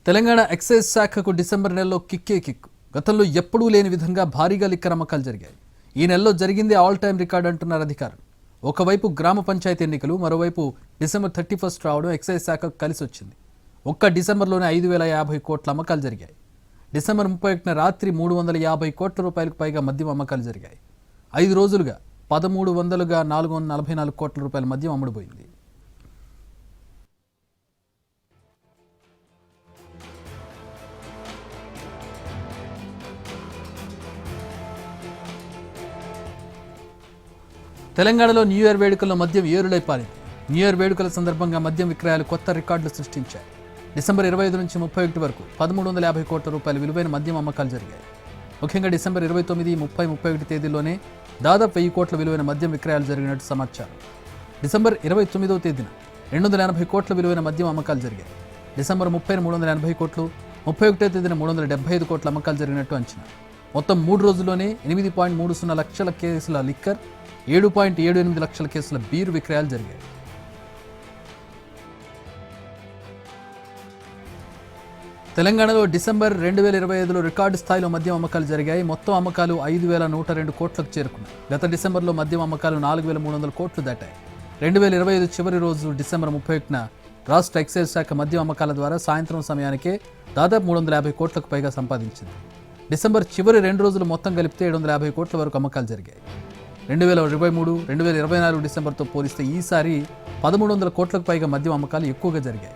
Telangana excise శాఖకు December నెలలో కిక్కే కిక్కు. గతంలో ఎప్పుడూ లేని విధంగా భారీగా లిక్కర్ అమ్మకాలు జరిగాయి. ఈ నెలలో జరిగింది ఆల్ టైమ్ రికార్డ్ అంటున్నారు అధికారులు. ఒకవైపు గ్రామ పంచాయతీ ఎన్నికలు, మరోవైపు డిసెంబర్ 31 రావడం ఎక్సైజ్ శాఖకు కలిసి వచ్చింది. ఒక్క డిసెంబర్లోనే 5,050 కోట్ల అమ్మకాలు జరిగాయి. డిసెంబర్ 31 రాత్రి 350 కోట్ల రూపాయలకు పైగా మద్యం అమ్మకాలు జరిగాయి. 5 రోజులుగా 1300గా 444 కోట్ల రూపాయల మద్యం అమ్ముడుపోయింది. తెలంగాణలో న్యూ ఇయర్ వేడుకల్లో మద్యం ఏరులై పారింది. న్యూ ఇయర్ వేడుకల సందర్భంగా మద్యం విక్రయాలు కొత్త రికార్డులు సృష్టించాయి. డిసెంబర్ 25 నుంచి 31 వరకు 1350 కోట్ల రూపాయల విలువైన మద్యం అమ్మకాలు జరిగాయి. ముఖ్యంగా డిసెంబర్ 29, 30, 31 తేదీల్లోనే దాదాపు 1000 కోట్ల విలువైన మద్యం విక్రయాలు జరిగినట్టు సమాచారం. డిసెంబర్ 29వ తేదీన 280 కోట్ల విలువైన మద్యం అమ్మకాలు జరిగాయి. డిసెంబర్ 30న 380 కోట్లు, 31వ తేదీన 375 కోట్ల అమ్మకాలు జరిగినట్టు అంచనా. మొత్తం 3 రోజుల్లోనే 8.30 లక్షల కేసుల లిక్కర్, 7.78 లక్షల కేసుల బీరు విక్రయాలు జరిగాయి. తెలంగాణలో డిసెంబర్ 2025లో రికార్డు స్థాయిలో మద్యం అమ్మకాలు జరిగాయి. మొత్తం అమ్మకాలు 5,102 కోట్లకు చేరుకున్నాయి. గత డిసెంబర్లో మద్యం అమ్మకాలు 4,300 కోట్లు దాటాయి. 2025 చివరి రోజు డిసెంబర్ 31న రాష్ట్ర ఎక్సైజ్ శాఖ మద్యం అమ్మకాల ద్వారా సాయంత్రం సమయానికే దాదాపు 350 కోట్లకు పైగా సంపాదించింది. డిసెంబర్ చివరి 2 రోజులు మొత్తం కలిపితే 750 కోట్ల వరకు అమ్మకాలు జరిగాయి. 2023, 2024 డిసెంబర్తో పోలిస్తే ఈసారి 1,300 కోట్లకు పైగా మద్యం అమ్మకాలు ఎక్కువగా జరిగాయి.